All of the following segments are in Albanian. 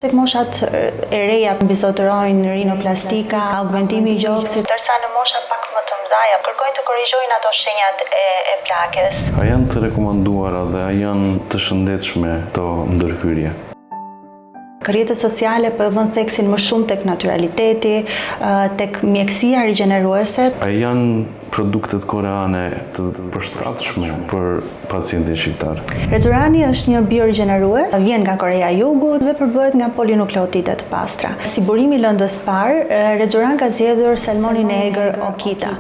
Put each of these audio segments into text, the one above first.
Tek moshat e reja mbizotërojnë rinoplastika, augmentimi i gjoksit, ndërsa në mosha pak më të mëdha kërkojnë të korrigjojnë ato shenjat e plakës. A janë të rekomanduara dhe a janë të shëndetshme këto ndërhyrje? Rrjetet sociale po vënë theksin më shumë tek naturaliteti, tek mjekësia rigjeneruese. A janë produktet koreane të përshtatshme për pacientin shqiptar? Rezorani është një biorigjenerues, vjen nga Korea e Jugut dhe përbëhet nga polinukleotide të pastra. Si burimi i lëndës parë, Rezoran ka zgjedhur salmonin e egër Okita.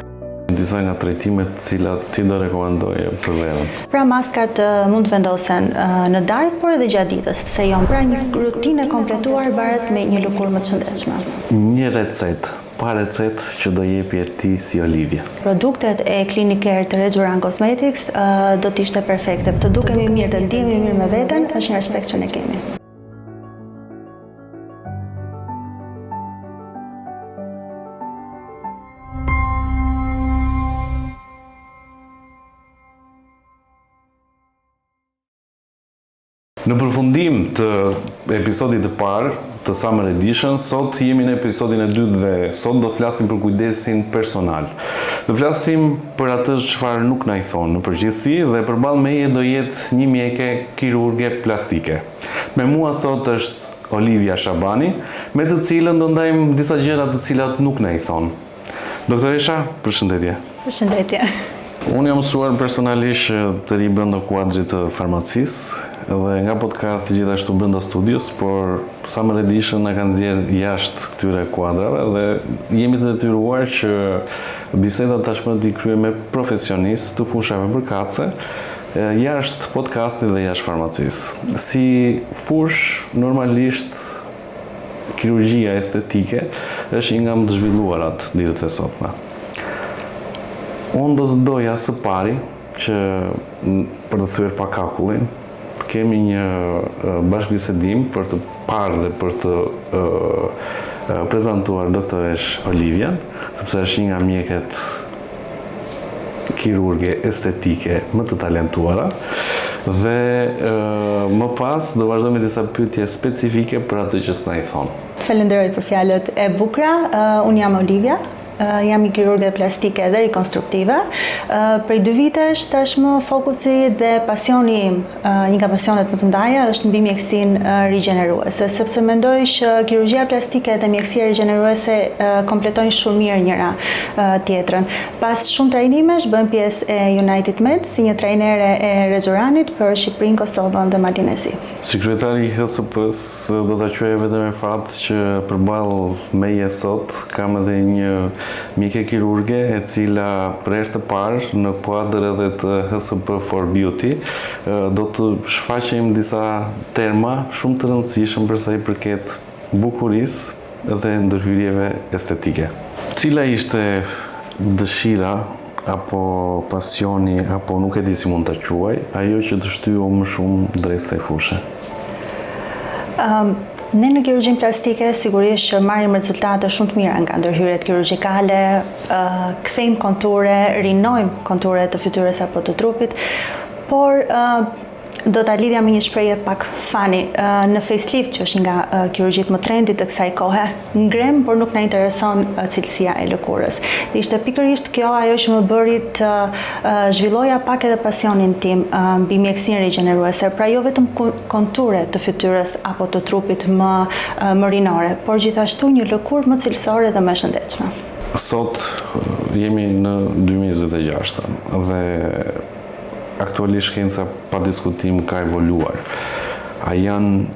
Disa nga trajtimet të cilat ti do rekomandoje për verën. Pra maskat mund të vendosen në darkë, por edhe gjatë ditës, pse jo? Pra një rutinë e kompletuar baraz me një lëkurë më të shëndetshme. Një recet, pa recet që do jepi ti si Olivia. Produktet e Clinic Care të Rezoran Cosmetics do të ishte perfekte. Të dukemi mirë, të ndihemi mirë me veten, është një respekt që ne kemi. Në përfundim të episodit të parë të Summer Edition, sot jemi në episodin e dytë dhe sot do flasim për kujdesin personal. Do flasim për atë çfarë nuk na i thonë në përgjithësi dhe përballë meje do jetë një mjeke kirurge plastike. Me mua sot është Olivia Shabani, me të cilën do ndajmë disa gjëra të cilat nuk na i thonë. Doktoresha, përshëndetje. Përshëndetje. Unë jam mësuar personalisht të ri brenda kuadrit të farmacisë dhe nga podcast gjithashtu brenda studios, por Summer Edition na kanë nxjerrë jashtë këtyre kuadrave dhe jemi të detyruar që bisedat tashmë t'i kryejmë me profesionistë të fushave përkatëse, jashtë podcastit dhe jashtë farmacisë. Si fush, normalisht kirurgjia estetike është një nga më të zhvilluarat ditët e sotme. Unë do të doja së pari që për të thyer pa kakullin, të kemi një bashkëbisedim për të parë dhe për të prezantuar doktoresh Olivian, sepse është një nga mjeket kirurge estetike më të talentuara dhe më pas do vazhdojmë me disa pyetje specifike për atë që s'na i thonë. Falenderoj për fjalët e bukura. Unë jam Olivia. Jam një kirurge plastike dhe rekonstruktive. Prej 2 vitesh tashmë fokusi dhe pasioni im, një nga pasionet më të mëdha është mbi mjekësinë rigjeneruese, sepse mendoj që kirurgjia plastike dhe mjekësia rigjeneruese kompletojnë shumë mirë njëra tjetrën. Pas shumë trajnimesh bëm pjesë e United Med si një trajnere e Rezoranit për Shqipërinë, Kosovën dhe Maldinesin. Sekretari i HSP-s do ta quajë vetëm e fat që përballë meje sot kam edhe një mjeke kirurge e cila për herë të parë në kuadër edhe të HSP for Beauty do të shfaqim disa terma shumë të rëndësishëm për sa i përket bukurisë dhe ndërhyrjeve estetike. Cila ishte dëshira apo pasioni, apo nuk e di si mund ta quaj, ajo që të shtyu më shumë drejt kësaj fushe? Ne në kirurgjinë plastike sigurisht që marrim rezultate shumë të mira nga ndërhyrjet kirurgjikale, kthejmë konture, rinojmë konture të fytyrës apo të trupit, por do ta lidhja me një shprehje pak fani. Në facelift, që është nga kirurgjitë më trendy të kësaj kohe, ngrem, por nuk na intereson cilësia e lëkurës. Dhe ishte pikërisht kjo ajo që më bëri të zhvilloja pak edhe pasionin tim mbi mjekësinë rigjeneruese. Pra jo vetëm konture të fytyrës apo të trupit më rinore, por gjithashtu një lëkurë më cilësore dhe më shëndetshme. Sot jemi në 2026 dhe aktualisht shkenca pa diskutim ka evoluar. A janë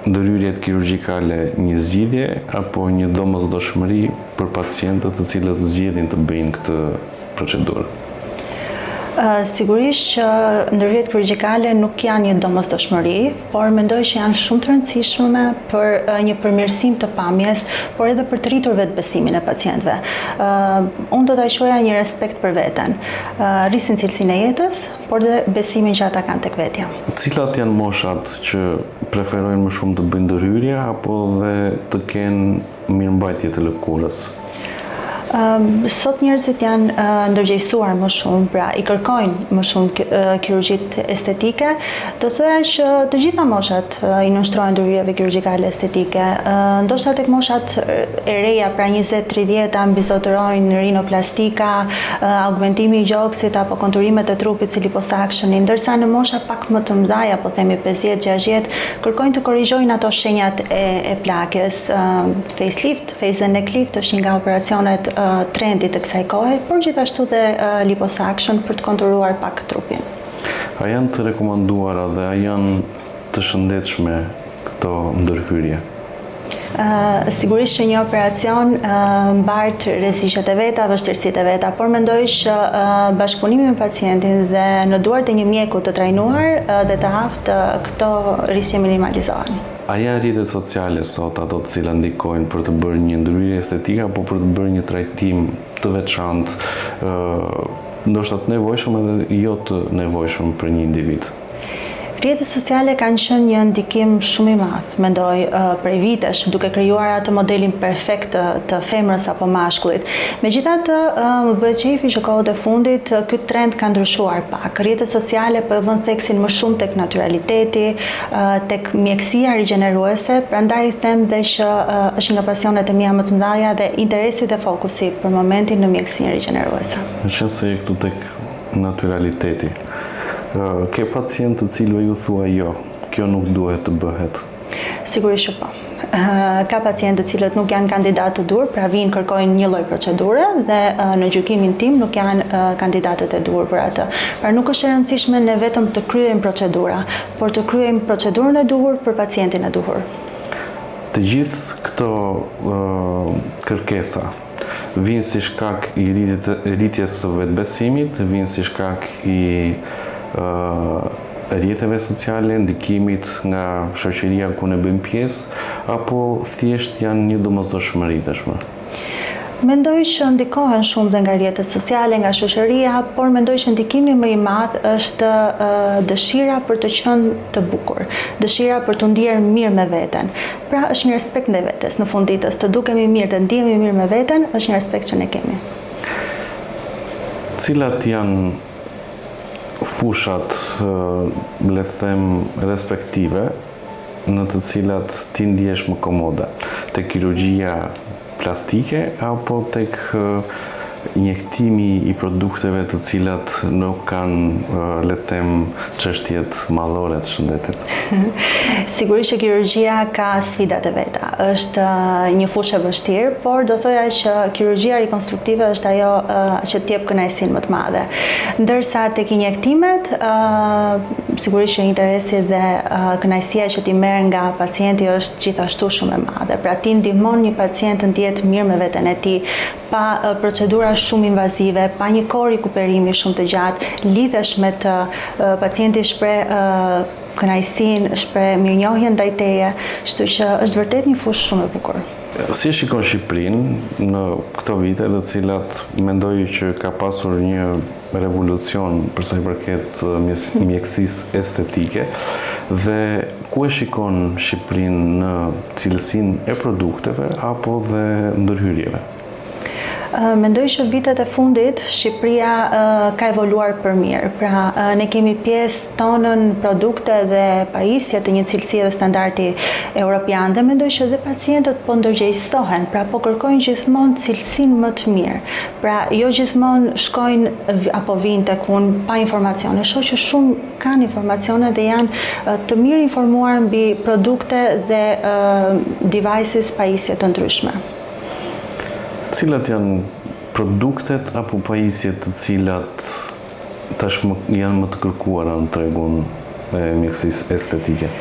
ndërhyrjet kirurgjikale një zgjidhje apo një domosdoshmëri për pacientët të cilët zgjedhin të bëjnë këtë procedurë? Sigurisht që ndërhyrjet kirurgjikale nuk janë një domosdoshmëri, por mendoj që janë shumë të rëndësishme për një përmirësim të pamjes, por edhe për të rritur vetbesimin e pacientëve. Unë do ta quaja një respekt për veten. Rrisin cilësinë e jetës, por dhe besimin që ata kanë tek vetja. Cilat janë moshat që preferojnë më shumë të bëjnë ndërhyrje apo dhe të kenë mirëmbajtje të lëkurës? Sot njerëzit janë ndërgjegjësuar më shumë, pra i kërkojnë më shumë kirurgjitë estetike. Do thoya që të gjitha moshat i nënshtrohen ndërhyrjeve kirurgjikale estetike. Ndoshta tek moshat e reja, pra 20-30, mbizotërojnë rinoplastika, augmentimi i gjoksit apo konturimet e trupit si liposuctioni, ndërsa në mosha pak më të mëdha, po themi 50-60, kërkojnë të korrigjojnë ato shenjat e plakjes. Facelift, face and neck lift është një nga operacionet trendit të kësaj kohe, por gjithashtu dhe liposuction për të konturuar pak trupin. A janë të rekomanduara dhe a janë të shëndetshme këto ndërhyrje? Sigurisht që një operacion mbart rreziqet e veta, vështirësitë e veta, por mendoj që bashkëpunimi me pacientin dhe në duart e një mjeku të trajnuar dhe të aftë, këto risje minimalizohen. A janë rrjetet sociale sot ato të cilat ndikojnë për të bërë një ndërhyrje estetike apo për të bërë një trajtim të veçantë, ndoshta të nevojshëm edhe jo të nevojshëm për një individ? Rrjetet sociale kanë qenë një ndikim shumë i madh, mendoj, prej vitesh, duke krijuar atë modelin perfekt të femrës apo mashkullit. Megjithatë, më bëhet qejfi që kohët e fundit ky trend ka ndryshuar pak. Rrjetet sociale po e vënë theksin më shumë tek naturaliteti, tek mjekësia rigjeneruese, prandaj them dhe që është një nga pasionet e mia më të mëdha dhe interesi dhe fokusi për momentin në mjekësinë rigjeneruese. Në qenë se këtu tek naturaliteti, ke pacientë të cilëve ju thua jo, kjo nuk duhet të bëhet? Sigurisht që po. Ka pacientë të cilët nuk janë kandidatë të dur, pra vinë kërkojnë një lloj procedure dhe në gjykimin tim nuk janë kandidatët e dur për atë. Pra nuk është e rëndësishme ne vetëm të kryejmë procedura, por të kryejmë procedurën e duhur për pacientin e duhur. Të gjithë këto kërkesa vinë si shkak i rritjes së vetbesimit, vinë si shkak i rrjeteve sociale, ndikimit nga shoqëria ku ne bëjmë pjesë, apo thjesht janë një domosdoshmëri tashmë? Mendoj që ndikohen shumë dhe nga rrjetet sociale, nga shoqëria, por mendoj që ndikimi më i madh është dëshira për të qenë të bukur, dëshira për të ndjerë mirë me veten. Pra është një respekt ndaj vetes, në fund ditës, të dukemi mirë, të ndihemi mirë me veten, është një respekt që ne kemi. Cilat janë fushat, le të them, respektive në të cilat ti ndihesh më komode, tek kirurgjia plastike apo tek injektimi i produkteve të cilat nuk kanë, le të them, çështjet madhore të shëndetit? Sigurisht që kirurgjia ka sfidat e veta. Është një fushë e vështirë, por do thoya që kirurgjia rekonstruktive është ajo që t'jep kënaqësinë më të madhe. Ndërsa tek injektimet, sigurisht që interesi dhe kënaqësia që ti merr nga pacienti është gjithashtu shumë e madhe. Pra ti ndihmon një pacient të ndjetë mirë me veten e tij, pa procedura shumë invazive, pa një kohë rikuperimi shumë të gjatë, lidhesh me të pacienti shpreh kënaqësinë, shpreh mirënjohjen ndaj teje, kështu që është vërtet një fushë shumë e bukur. Si shikon Shqipërinë në këto vite, të cilat mendoj që ka pasur një revolucion për sa i përket mjekësisë estetike, dhe ku e shikon Shqipërinë në cilësinë e produkteve apo dhe ndërhyrjeve? Mendoj që vitet e fundit Shqipëria ka evoluar për mirë. Pra ne kemi pjesë tonën produkte dhe pajisje të një cilësie dhe standardi europian, dhe mendoj që dhe pacientët po ndërgjegjësohen, pra po kërkojnë gjithmonë cilësinë më të mirë. Pra jo gjithmonë shkojnë apo vinë tek unë pa informacione. Shoh që shumë kanë informacione dhe janë të mirë informuar mbi produkte dhe devices pajisje të ndryshme. Cilat janë produktet apo pajisjet të cilat tashmë janë më të kërkuara në tregun e mjekësisë estetike?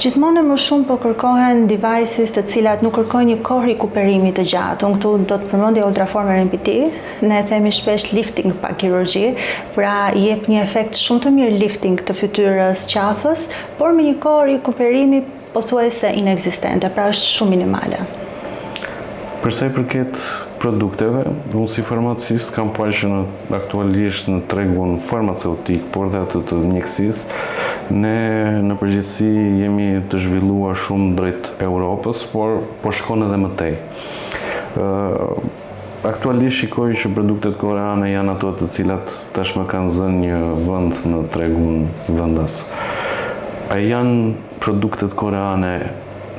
Gjithmonë më shumë po kërkohen devices të cilat nuk kërkojnë një kohë rikuperimi të gjatë. Unë këtu do të përmendja Ultraformer MPT, ne themi shpesh lifting pa kirurgji, pra jep një efekt shumë të mirë lifting të fytyrës qafës, por me një kohë rikuperimi pothuajse inekzistente, pra është shumë minimale. Për sa i përket produkteve, unë si farmacist kam parë që aktualisht në tregun farmaceutik, por dhe atë të mjekësisë, ne në përgjithësi jemi të zhvilluar shumë drejt Europës, por shkon edhe më tej. Aktualisht shikoj që produktet koreane janë ato të cilat tashmë kanë zënë një vend në tregun vendas. A janë produktet koreane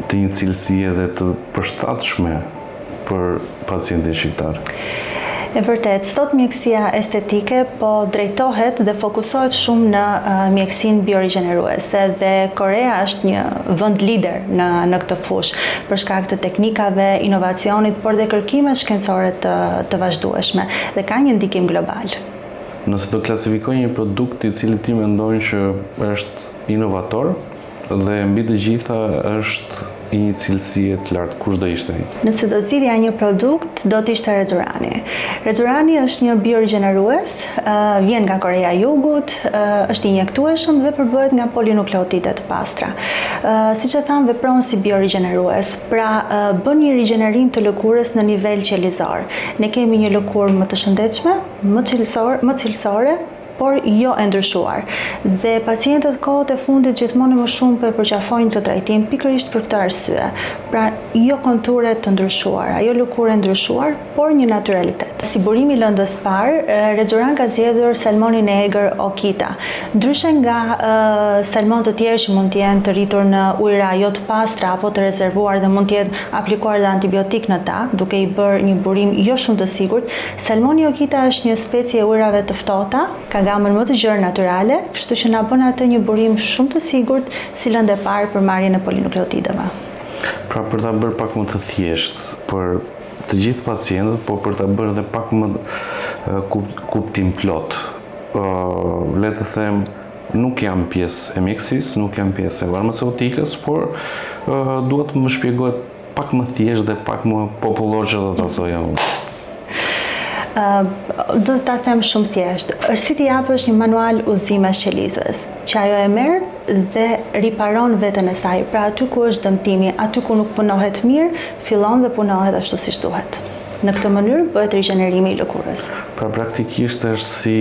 të një cilësie dhe të përshtatshme për pacientin shqiptar? E vërtet, sot mjekësia estetike po drejtohet dhe fokusohet shumë në mjekësinë biorigjeneruese dhe Korea është një vend lider në këtë fushë për shkak të teknikave, inovacionit, por dhe kërkimet shkencore të vazhdueshme dhe ka një ndikim global. Nëse do klasifikoj një produkt i cili ti mendon që është inovator dhe mbi të gjitha është i një cilësie të lartë, kush do ishte ai? Nëse do zgjidhja një produkt, do të ishte Redzurani. Redzurani është një biorigjenerues, vjen nga Korea e Jugut, është i injektueshëm dhe përbëhet nga polinukleotide të pastra. Siç e tham, vepron si biorigjenerues, pra bën një rigjenerim të lëkurës në nivel qelizor. Ne kemi një lëkurë më të shëndetshme, më cilësore, por jo e ndryshuar. Dhe pacientët kohët e fundit gjithmonë më shumë po e përqafojnë këtë trajtim pikërisht për këtë arsye. Pra, jo konture të ndryshuar, ajo lëkurë e ndryshuar, por një naturalitet. Si burimi i lëndës parë, Redzuran ka zgjedhur salmonin e egër Okita. Ndryshe nga salmon të tjerë që mund të jenë të rritur në ujëra jo të pastra apo të rezervuar dhe mund të jetë aplikuar dhe antibiotik në ta, duke i bërë një burim jo shumë të sigurt, salmoni Okita është një specie e ujërave të ftohta, ka gamën më të gjerë natyrale, kështu që na bën atë një burim shumë të sigurt si lëndë e parë për marrjen e polinukleotideve. Pra për ta bërë pak më të thjeshtë për të gjithë pacientët, po për ta bërë edhe pak më kuptim plot. Le të them, nuk jam pjesë e mjekësisë, nuk jam pjesë e farmaceutikës, por duhet më shpjegohet pak më thjesht dhe pak më popullor që do ta thoja unë. Do të ta them shumë thjesht. Është si t'i japësh një manual udhëzimesh qelizës, që ajo e merr dhe riparon veten e saj. Pra aty ku është dëmtimi, aty ku nuk punohet mirë, fillon dhe punohet ashtu siç duhet. Në këtë mënyrë bëhet rigjenerimi i lëkurës. Pra praktikisht është si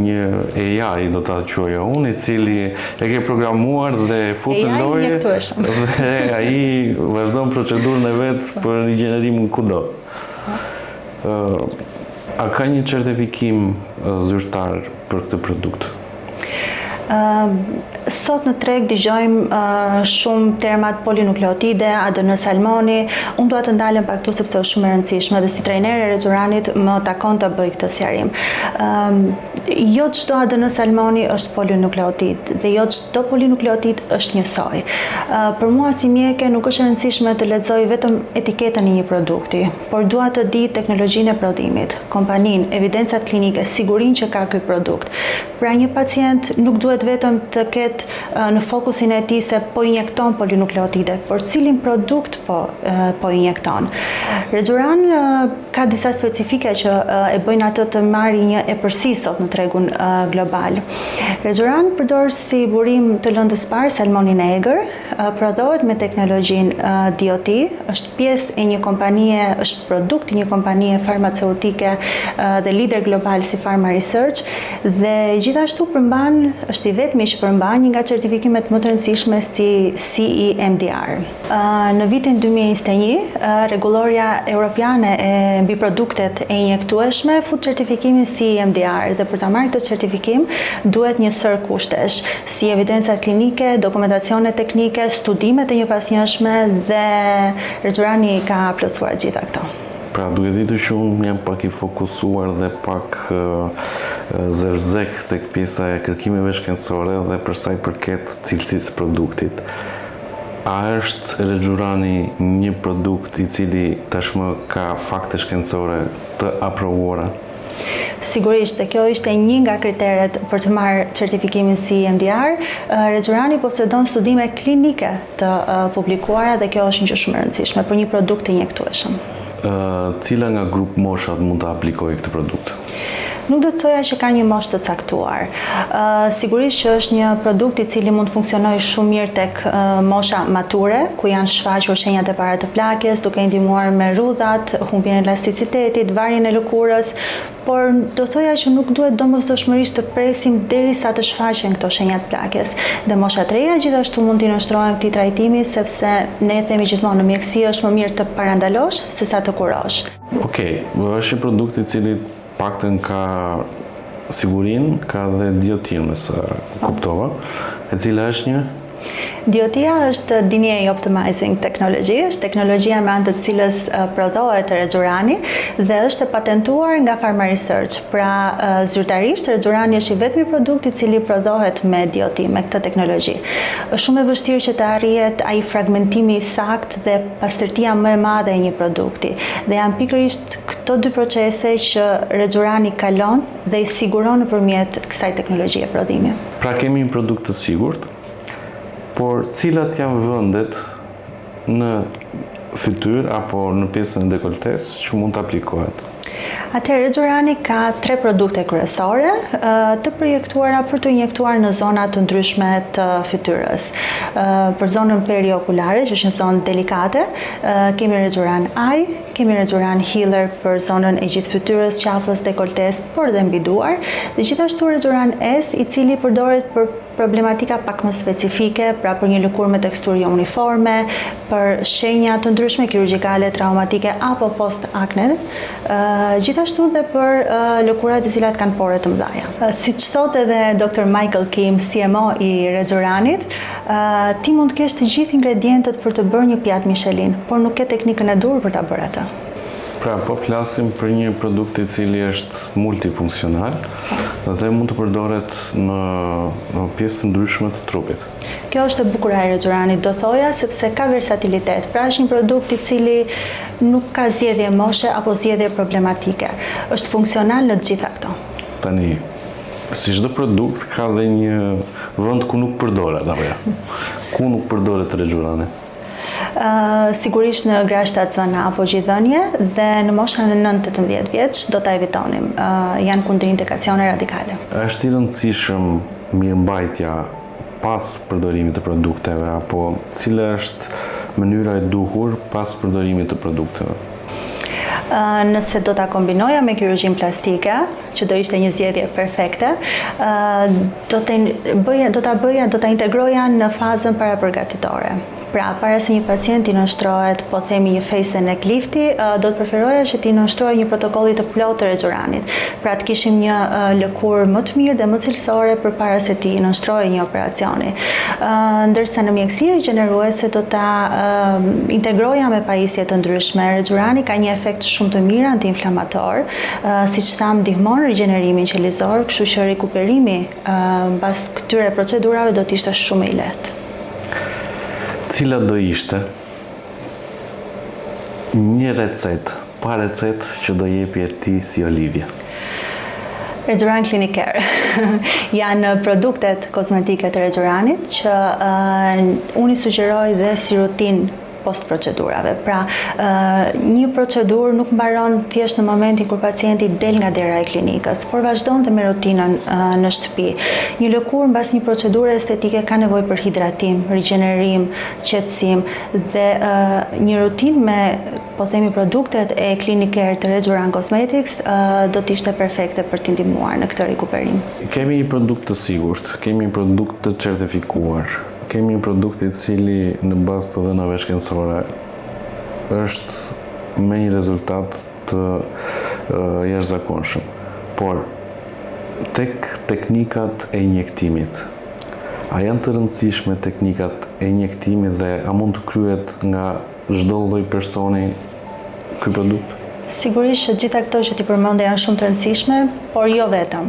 një AI, do ta quaja unë, i cili e ke programuar dhe fut në lojë dhe ai vazhdon procedurën e vet për rigjenerimin kudo. A ka një certifikim zyrtar për këtë produkt? Sot në treg dëgjojmë shumë termat polinukleotide, ADN salmoni. Unë dua të ndalem pak këtu sepse është shumë e rëndësishme dhe si trajnere e Redzuranit më takon të bëj këtë sqarim. Jo çdo ADN salmoni është polinukleotid dhe jo çdo polinukleotid është njësoj. Për mua si mjeke nuk është e rëndësishme të lexoj vetëm etiketën e një produkti, por dua të di teknologjinë e prodhimit, kompaninë, evidencat klinike, sigurinë që ka ky produkt. Pra një pacient nuk duhet vetëm të ketë në fokusin e tij se po injekton polinukleotide, por cilin produkt po injekton. Redzuran ka disa specifika që e bëjnë atë të marrë një epërsi sot në tregun global. Redzuran përdor si burim të lëndës parë salmonin e egër, prodhohet me teknologjinë DOT, është pjesë e një kompanie, është produkt i një kompanie farmaceutike dhe lider global si Pharma Research dhe gjithashtu është i vetmi që përmban një nga certifikimet më të rëndësishme si CE-MDR. Në vitin 2021, Rregulloria Europiane mbi produktet e injektueshme fut certifikimin CE-MDR dhe për ta marrë këtë certifikim duhet një sër kushtesh, si evidencat klinike, dokumentacione teknike, studimet e njëpasnjëshme dhe Redzurani ka plotësuar gjitha këto. Pra duke ditur që unë jam pak i fokusuar dhe pak zërzek tek pjesa e kërkimeve shkencore dhe për sa i përket cilësisë produktit. A është Redzurani një produkt i cili tashmë ka fakte shkencore të aprovuara? Sigurisht, dhe kjo ishte një nga kriteret për të marrë certifikimin CE-MDR. Redzurani posedon studime klinike të publikuara dhe kjo është një gjë shumë e rëndësishme për një produkt të injektueshëm. Cila nga grup moshat mund të aplikojë këtë produkt? Nuk do të thoja që ka një moshë të caktuar. Sigurisht që është një produkt i cili mund të funksionojë shumë mirë tek mosha mature, ku janë shfaqur shenjat e para të plakjes, duke ndihmuar me rrudhat, humbjen e elasticitetit, varjen e lëkurës, por do thoja që nuk duhet domosdoshmërisht të presim derisa të shfaqen këto shenjat plakjes. Dhe mosha të reja gjithashtu mund t'i nënshtrohen këtij trajtimi, sepse ne themi gjithmonë në mjekësi është më mirë të parandalosh sesa të kurosh. Okej, është një produkt i cili paktën ka sigurin, ka dhe diotinë, sa kuptova, e cila është një Diotia është DNA Optimizing Technology, është teknologjia me anë të cilës prodhohet Redxurani dhe është e patentuar nga Pharma Research. Pra, zyrtarisht Redxurani është i vetmi produkt i cili prodhohet me dioti, me këtë teknologji. Është shumë e vështirë që të arrihet ai fragmentimi i saktë dhe pastërtia më e madhe e një produkti. Dhe janë pikërisht këto dy procese që Redxurani kalon dhe i siguron nëpërmjet kësaj teknologjie prodhimi. Pra kemi një produkt të sigurt, por cilat janë vendet në fytyrë apo në pjesën e dekoltes që mund të aplikohet? Atëherë, Redxurani ka 3 produkte kryesore të projektuara për të injektuar në zona të ndryshme të fytyrës. Për zonën periokulare, që është një zonë delikate, kemi Redxuran Eye, kemi Redxuran Healer për zonën e gjithë fytyrës, qafës, dekoltes, por dhe mbi duar, dhe gjithashtu Redxuran S, i cili përdoret për problematika pak më specifike, pra për një lëkurë me teksturë jo uniforme, për shenja të ndryshme kirurgjikale, traumatike apo post-akne, gjithashtu dhe për lëkurat i cilat kanë pore të mëdha. Siç thotë edhe Dr. Michael Kim, CMO i Redxuranit, ti mund të kesh të gjithë ingredientët për të bërë një pjatë Michelin, por nuk ke teknikën e dur për ta bërë atë. Pra, po flasim për një produkt i cili është multifunksional dhe mund të përdoret në pjesë të ndryshme të trupit. Kjo është e bukur e Redxuranit, do thoja, sepse ka versatilitet. Pra është një produkt i cili nuk ka zgjedhje moshe apo zgjedhje problematike. Është funksional në të gjitha këto. Tani, si çdo produkt ka dhe një vend ku nuk përdoret, apo jo? Ku nuk përdoret Redxurani? Sigurisht në grashtatësona apo gjithëdhënie dhe në moshën e 9-18 vjeç do ta evitonim. Janë kontraindikacione radikale. Është i rëndësishëm mirëmbajtja pas përdorimit të produkteve apo cila është mënyra e duhur pas përdorimit të produkteve? Nëse do ta kombinoja me kirurgjinë plastike, që do ishte një zgjedhje perfekte, do ta integroja në fazën parapërgatitore. Pra, para se një pacient i nënshtrohet, po themi një face and neck lifti, do të preferoja që ti nënshtrohej një protokolli të plotë të Redxuranit. Pra, të kishim një lëkurë më të mirë dhe më cilësore përpara se ti nënshtrohej një operacioni. Ndërsa në mjekësi rigjeneruese do ta integroja me pajisje të ndryshme. Redxurani ka një efekt shumë të mirë antiinflamator, siç tham, ndihmon rigjenerimin qelizor, kështu që rikuperimi mbas këtyre procedurave do të ishte shumë i lehtë. Cila do ishte një recet, pa recet që do jepi ti si Olivia? Redxuran Clinic Care. Janë produktet kozmetike të Redxuranit që unë i sugjeroj dhe si rutinë post-procedurave. Pra, një procedurë nuk mbaron thjesht në momentin kur pacienti del nga dera e klinikës, por vazhdon dhe me rutinën në shtëpi. Një lëkurë mbas një procedure estetike ka nevojë për hidratim, rigjenerim, qetësim dhe një rutinë me, po themi, produktet e Clinic Care të Redxuran Cosmetics do të ishte perfekte për t'i ndihmuar në këtë rikuperim. Kemi një produkt të sigurt, kemi një produkt të certifikuar. Kemi një produkt i cili në bazë të dhënave shkencore është me një rezultat të jashtëzakonshëm. Por tek teknikat e injektimit, a janë të rëndësishme teknikat e injektimit dhe a mund të kryhet nga çdo lloj personi ky produkt? Sigurisht që gjitha këto që ti përmende janë shumë të rëndësishme, por jo vetëm.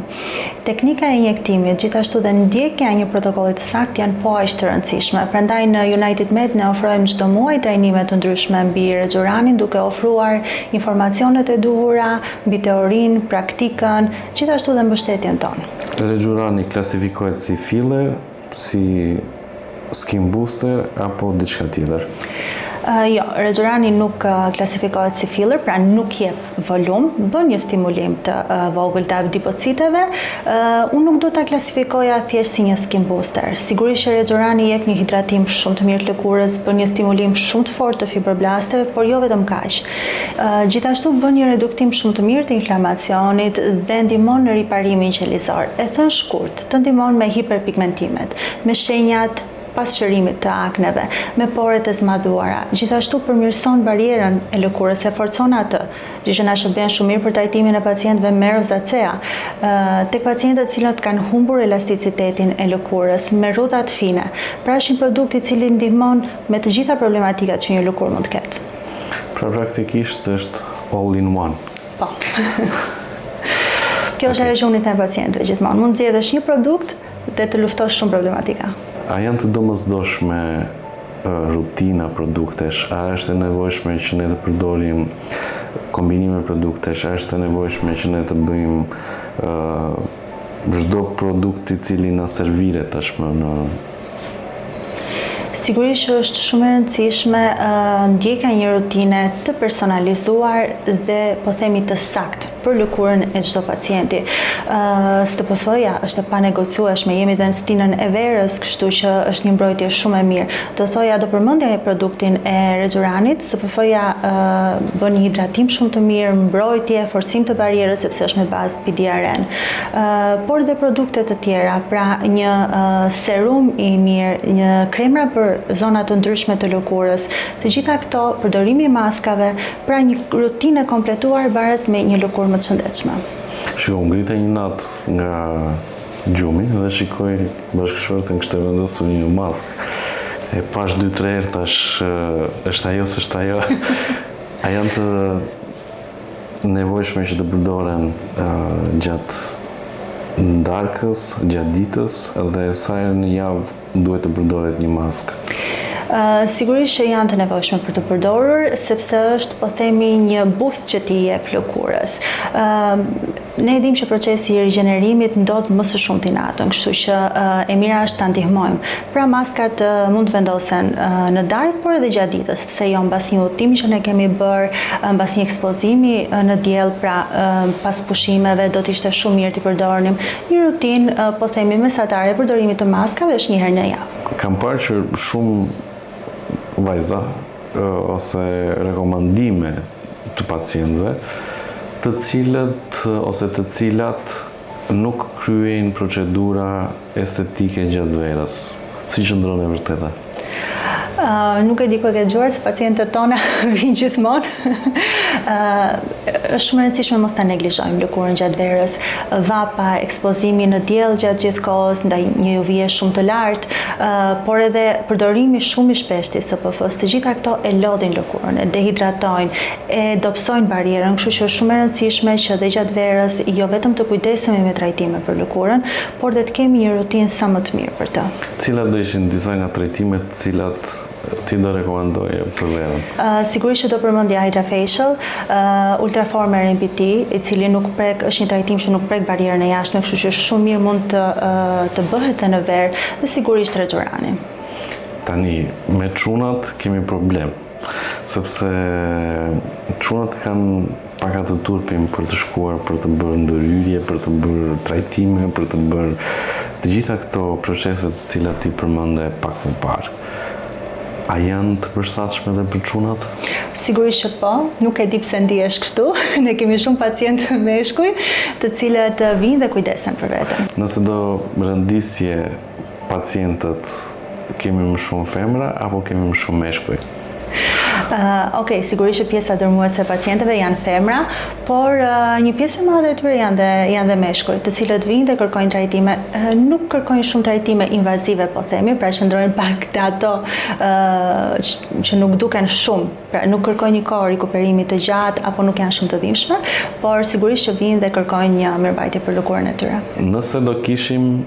Teknika e injektimit, gjithashtu dhe ndjekja e një protokolli të saktë janë po aq të rëndësishme. Prandaj në United Med ne ofrojmë çdo muaj trajnime të ndryshme mbi Redxuranin, duke ofruar informacionet e duhura mbi teorinë, praktikën, gjithashtu dhe mbështetjen tonë. Redxurani klasifikohet si filler, si skin booster apo diçka tjetër? Jo, Reggiorani nuk klasifikohet si filler, pra nuk jep volum, bën një stimulim të vogël të adipociteve. Unë nuk do ta klasifikoja thjesht si një skin booster. Sigurisht që Reggiorani jep një hidratim shumë të mirë të lëkurës, bën një stimulim shumë të fortë të fibroblasteve, por jo vetëm kaq. Gjithashtu bën një reduktim shumë të mirë të inflamacionit dhe ndihmon në riparimin qelizor. E thënë shkurt, të ndihmon me hiperpigmentimet, me shenjat pas shërimit të akneve, me poret e zmadhuara. Gjithashtu përmirëson barierën e lëkurës, e forcon atë, gjë që na shërben shumë mirë për trajtimin e pacientëve me rozacea, tek pacientët të cilët kanë humbur elasticitetin e lëkurës me rrudha të fine. Pra është një produkt i cili ndihmon me të gjitha problematikat që një lëkurë mund të ketë. Pra praktikisht është all in one. Po. Kjo është ajo që unë i them pacientëve gjithmonë. Mund zgjedhësh një produkt dhe të luftosh shumë problematika. A janë të domosdoshme rutina produktesh? A është e nevojshme që ne të përdorim kombinime produktesh? A është e nevojshme që ne të bëjmë çdo produkt i cili na serviret tashmë në Sigurisht që është shumë e rëndësishme ndjekja një rutine të personalizuar dhe po themi të saktë për lëkurën e çdo pacienti. STPF-ja është e panegociueshme, jemi dhe në stinën e verës, kështu që është një mbrojtje shumë e mirë. Do thoja, do përmendja produktin e Reggioranit, STPF-ja bën një hidratim shumë të mirë, mbrojtje, forcim të barierës sepse është me bazë PDRN. Por dhe produkte të tjera, pra një serum i mirë, një kremra për zona të ndryshme të lëkurës, të gjitha këto, përdorimi i maskave, pra një rutinë e kompletuar baraz me një lëkurë më të shëndetshme. Shiko, ngrita një natë nga gjumi dhe shikoj bashkëshorten kështë e vendosur një maskë. E pash 2-3 herë tash është ajo, s'është ajo. A janë të nevojshme që të përdoren gjatë darkës, gjatë ditës dhe sa herë në javë duhet të përdoret një maskë? Sigurisht që janë të nevojshme për të përdorur, sepse është, po themi, një boost që t'i jep lëkurës. Ne e dim që procesi i rigjenerimit ndodh më së shumti natën, kështu që e mira është ta ndihmojmë. Pra maskat mund të vendosen në darkë, por edhe gjatë ditës, pse jo, mbas një udhëtimi që ne kemi bërë, mbas një ekspozimi në diell, pra pas pushimeve do të ishte shumë mirë t'i përdornim. Një rutinë, po themi, mesatare e përdorimit të maskave është një herë në javë. Kam parë që shumë vajza ose rekomandime të pacientëve të cilët ose të cilat nuk kryejnë procedura estetike gjatë verës. Si qëndron e vërteta? Nuk e di ku e ke dëgjuar se pacientët tona vinë gjithmonë. Është shumë e rëndësishme mos ta neglizhojmë lëkurën gjatë verës. Vapa, ekspozimi në diell gjatë gjithë kohës ndaj një UV shumë të lartë, por edhe përdorimi shumë i shpeshtë të SPF-s, të gjitha këto e lodhin lëkurën, e dehidratojnë, e dobësojnë barierën, kështu që është shumë e rëndësishme që dhe gjatë verës jo vetëm të kujdesemi me trajtime për lëkurën, por dhe të kemi një rutinë sa më të mirë për të. Cilat do ishin disa nga trajtimet të cilat ti do rekomandoje për verën? Sigurisht që do përmendja HydraFacial, Ultraformer MPT, i cili nuk prek, është një trajtim që nuk prek barierën e jashtme, kështu që shumë mirë mund të bëhet edhe në verë, dhe sigurisht Reggiorani. Tani, me çunat kemi problem, sepse çunat kanë pakat të turpin për të shkuar, për të bërë ndërhyrje, për të bërë trajtime, për të bërë të gjitha këto proceset të cilat ti përmende pak më parë. A janë të përshtatshme dhe për çunat? Sigurisht që po, nuk e di pse ndihesh kështu. Ne kemi shumë pacientë meshkuj, të cilët vinë dhe kujdesen për veten. Nëse do rëndisje pacientët, kemi më shumë femra apo kemi më shumë meshkuj? Okej, sigurisht që pjesa dërmuese e pacientëve janë femra, por një pjesë e madhe e tyre janë dhe meshkuj, të cilët vinë dhe kërkojnë trajtime, nuk kërkojnë shumë trajtime invazive, po themi, pra qëndrojnë pak të ato që nuk duken shumë, pra nuk kërkojnë një kohë rikuperimi të gjatë apo nuk janë shumë të dhimbshme, por sigurisht që vinë dhe kërkojnë një mirëmbajtje për lëkurën e tyre. Nëse do kishim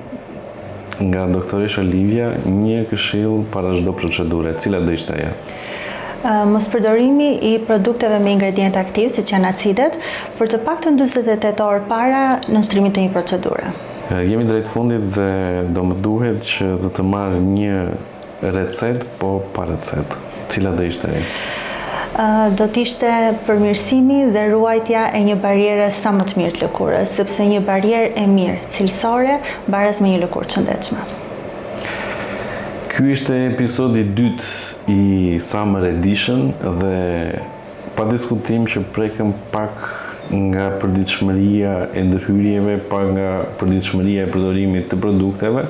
nga doktoresha Olivia një këshill para çdo procedure, cila do ishte ajo? Mos përdorimi i produkteve me ingredient aktiv, siç janë acidet, për të paktën 48 orë para nënshtrimin të një procedure. Jemi drejt fundit dhe do më duhet që të marr një recet, po pa recet. Cila do ishte? Do t'ishte përmirësimi dhe ruajtja e një barriere sa më të mirë të lëkurës, sepse një barrierë e mirë, cilësore, baraz me një lëkurë të shëndetshme. Ky ishte episodi 2 i Summer Edition dhe pa diskutim që prekëm pak nga përditshmëria e ndërhyrjeve, pak nga përditshmëria e përdorimit të produkteve,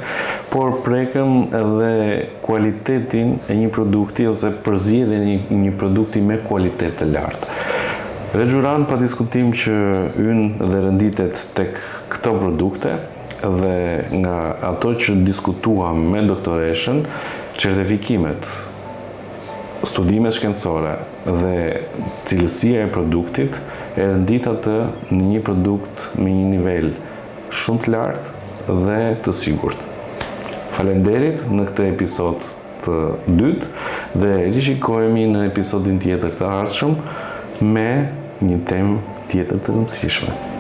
por prekëm edhe kualitetin e një produkti ose përzgjedhjen e një produkti me kualitet të lartë. Regjuran pa diskutim që ynë dhe rënditet tek këto produkte dhe nga ato që diskutuam me doktoreshën, certifikimet, studimet shkencore dhe cilësia e produktit e rëndit atë në një produkt me një nivel shumë të lartë dhe të sigurt. Faleminderit në këtë episod të dytë dhe rishikohemi në episodin tjetër të ardhshëm me një temë tjetër të rëndësishme.